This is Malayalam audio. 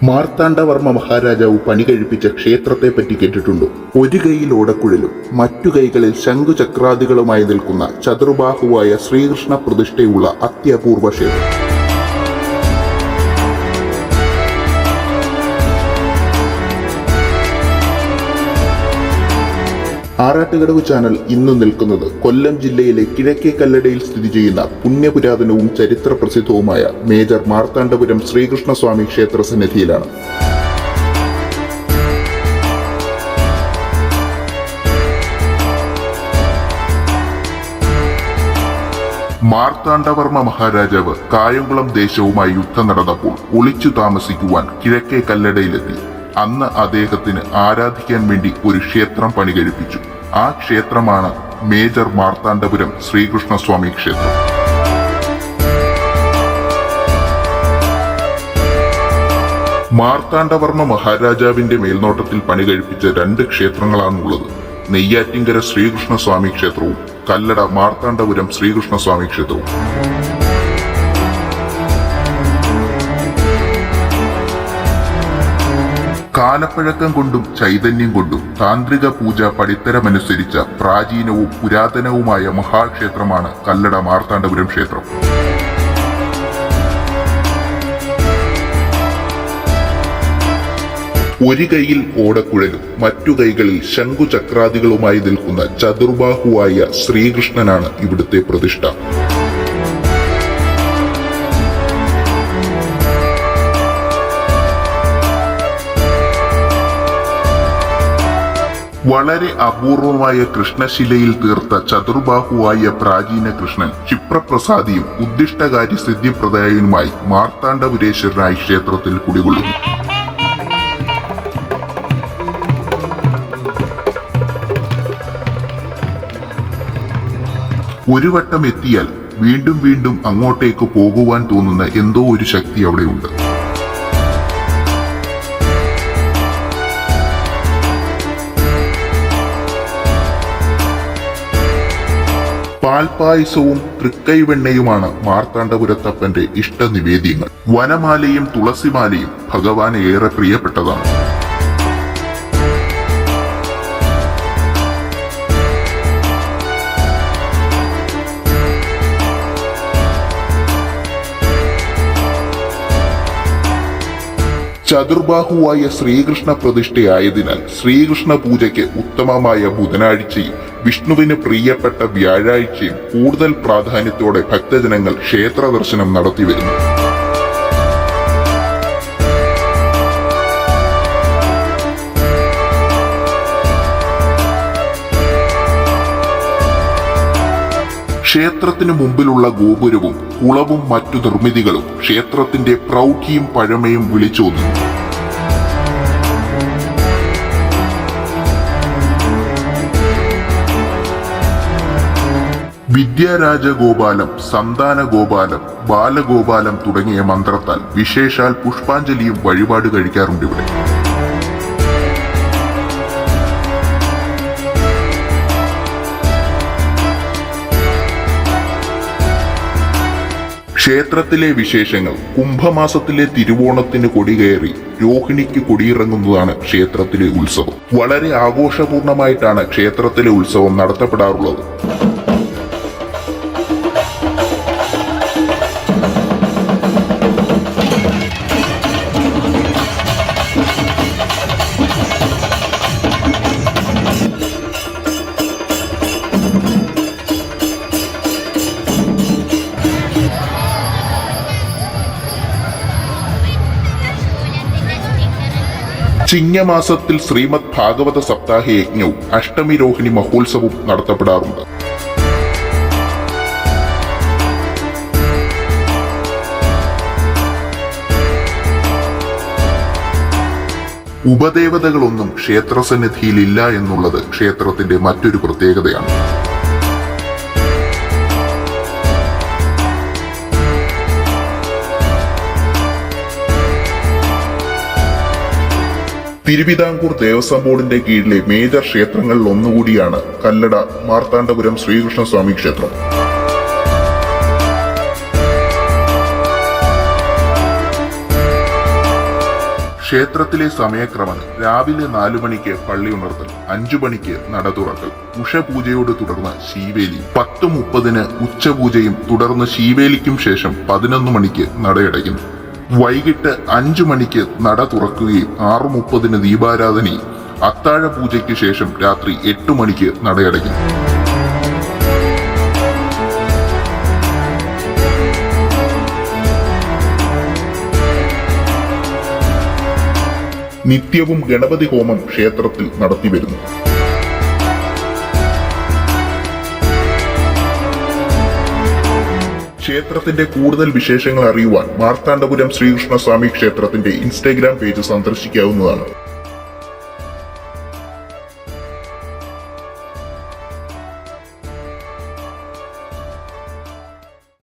മാർത്താണ്ഡവർമ്മ മഹാരാജാവ് പണി കഴിപ്പിച്ച ക്ഷേത്രത്തെപ്പറ്റി കേട്ടിട്ടുണ്ടോ? ഒരു കൈയിൽ ഓടക്കുഴലും മറ്റു കൈകളിൽ ശംഖുചക്രാദികളുമായി നിൽക്കുന്ന ചതുർബാഹുവായ ശ്രീകൃഷ്ണ പ്രതിഷ്ഠയുള്ള അത്യപൂർവ ക്ഷേത്രം. ആറാട്ടുകടവ് ചാനൽ ഇന്ന് നിൽക്കുന്നത് കൊല്ലം ജില്ലയിലെ കിഴക്കേ കല്ലടയിൽ സ്ഥിതി ചെയ്യുന്ന പുണ്യപുരാതനവും ചരിത്ര പ്രസിദ്ധവുമായ മേജർ മാർത്താണ്ഡപുരം ശ്രീകൃഷ്ണസ്വാമി ക്ഷേത്ര സന്നിധിയിലാണ്. മാർത്താണ്ഡവർമ്മ മഹാരാജാവ് കായംകുളം ദേശവുമായി യുദ്ധം നടന്നപ്പോൾ ഒളിച്ചു താമസിക്കുവാൻ കിഴക്കേ കല്ലടയിലെത്തി. അന്ന് അദ്ദേഹത്തിന് ആരാധിക്കാൻ വേണ്ടി ഒരു ക്ഷേത്രം പണി കഴിപ്പിച്ചു. ആ ക്ഷേത്രമാണ് മേജർ മാർത്താണ്ഡപുരം ശ്രീകൃഷ്ണസ്വാമി ക്ഷേത്രം. മാർത്താണ്ഡവർമ്മ മഹാരാജാവിന്റെ മേൽനോട്ടത്തിൽ പണി കഴിപ്പിച്ച 2 ക്ഷേത്രങ്ങളാണുള്ളത്. നെയ്യാറ്റിങ്കര ശ്രീകൃഷ്ണസ്വാമി ക്ഷേത്രവും കല്ലട മാർത്താണ്ഡപുരം ശ്രീകൃഷ്ണസ്വാമി ക്ഷേത്രവും. കാലപ്പഴക്കം കൊണ്ടും ചൈതന്യം കൊണ്ടും താന്ത്രിക പൂജ പടിത്തരമനുസരിച്ച പ്രാചീനവും പുരാതനവുമായ മഹാക്ഷേത്രമാണ് കല്ലട മാർത്താണ്ഡപുരം ക്ഷേത്രം. ഒരു കൈയിൽ ഓടക്കുഴലും മറ്റു കൈകളിൽ ശംഖുചക്രാദികളുമായി നിൽക്കുന്ന ചതുർബാഹുവായ ശ്രീകൃഷ്ണനാണ് ഇവിടുത്തെ പ്രതിഷ്ഠ. വളരെ അപൂർവമായ കൃഷ്ണശിലയിൽ തീർത്ത ചതുർബാഹുവായ പ്രാചീന കൃഷ്ണൻ ക്ഷിപ്രപ്രസാദിയും ഉദ്ദിഷ്ടകാര്യ സിദ്ധിപ്രദായനുമായി മാർത്താണ്ഡപുരേശ്വരനായി ക്ഷേത്രത്തിൽ കുടികൊള്ളുന്നു. ഒരു വട്ടം എത്തിയാൽ വീണ്ടും വീണ്ടും അങ്ങോട്ടേക്ക് പോകുവാൻ തോന്നുന്ന എന്തോ ഒരു ശക്തി അവിടെയുണ്ട്. പാൽപായസവും തൃക്കൈവെണ്ണയുമാണ് മാർത്താണ്ഡപുരത്തപ്പന്റെ ഇഷ്ടനിവേദ്യങ്ങൾ. വനമാലയും തുളസിമാലയും ഭഗവാന് ഏറെ പ്രിയപ്പെട്ടതാണ്. ചതുർബാഹുവായ ശ്രീകൃഷ്ണ പ്രതിഷ്ഠയായതിനാൽ ശ്രീകൃഷ്ണ പൂജയ്ക്ക് ഉത്തമമായ ബുധനാഴ്ചയും വിഷ്ണുവിന് പ്രിയപ്പെട്ട വ്യാഴാഴ്ചയും കൂടുതൽ പ്രാധാന്യത്തോടെ ഭക്തജനങ്ങൾ ക്ഷേത്ര ദർശനം നടത്തിവരുന്നു. ക്ഷേത്രത്തിനു മുമ്പിലുള്ള ഗോപുരവും കുളവും മറ്റു നിർമ്മിതികളും ക്ഷേത്രത്തിന്റെ പ്രൗഢിയും പഴമയും വിളിച്ചോതുന്നു. വിദ്യാരാജഗോപാലം, സന്താനഗോപാലം, ബാലഗോപാലം തുടങ്ങിയ മന്ത്രത്താൽ വിശേഷാൽ പുഷ്പാഞ്ജലിയും വഴിപാട് കഴിക്കാറുണ്ട് ഇവിടെ. ക്ഷേത്രത്തിലെ വിശേഷങ്ങൾ: കുംഭമാസത്തിലെ തിരുവോണത്തിന് കൊടികയറി രോഹിണിക്ക് കൊടിയിറങ്ങുന്നതാണ് ക്ഷേത്രത്തിലെ ഉത്സവം. വളരെ ആഘോഷപൂർണമായിട്ടാണ് ക്ഷേത്രത്തിലെ ഉത്സവം നടത്തപ്പെടാറുള്ളത്. ചിങ്ങമാസത്തിൽ ശ്രീമദ് ഭാഗവത സപ്താഹ യജ്ഞവും അഷ്ടമി രോഹിണി മഹോത്സവവും നടത്തപ്പെടാറുണ്ട്. ഉപദേവതകളൊന്നും ക്ഷേത്രസന്നിധിയിലില്ല എന്നുള്ളത് ക്ഷേത്രത്തിന്റെ മറ്റൊരു പ്രത്യേകതയാണ്. തിരുവിതാംകൂർ ദേവസ്വം ബോർഡിന്റെ കീഴിലെ മേജർ ക്ഷേത്രങ്ങളിൽ ഒന്നുകൂടിയാണ് കല്ലട മാർത്താണ്ഡപുരം ശ്രീകൃഷ്ണസ്വാമി ക്ഷേത്രം. ക്ഷേത്രത്തിലെ സമയക്രമം രാവിലെ 4 മണിക്ക് പള്ളി ഉണർത്തൽ, 5 മണിക്ക് നട തുറക്കൽ, ഉഷപൂജയോട് തുടർന്ന് ശീവേലി, 10:30 ഉച്ചപൂജയും തുടർന്ന് ശീവേലിക്കും ശേഷം 11 മണിക്ക് നടയടയ്ക്കുന്നു. വൈകിട്ട് 5 മണിക്ക് നട തുറക്കുകയും 6:30 ദീപാരാധനയും അത്താഴ പൂജയ്ക്ക് ശേഷം രാത്രി 8 മണിക്ക് നടയടയ്ക്കുന്നു. നിത്യവും ഗണപതി ഹോമം ക്ഷേത്രത്തിൽ നടത്തിവരുന്നു. ക്ഷേത്രത്തിന്റെ കൂടുതൽ വിശേഷങ്ങൾ അറിയുവാൻ മാർത്താണ്ഡപുരം ശ്രീകൃഷ്ണസ്വാമി ക്ഷേത്രത്തിന്റെ ഇൻസ്റ്റാഗ്രാം പേജ് സന്ദർശിക്കാവുന്നതാണ്.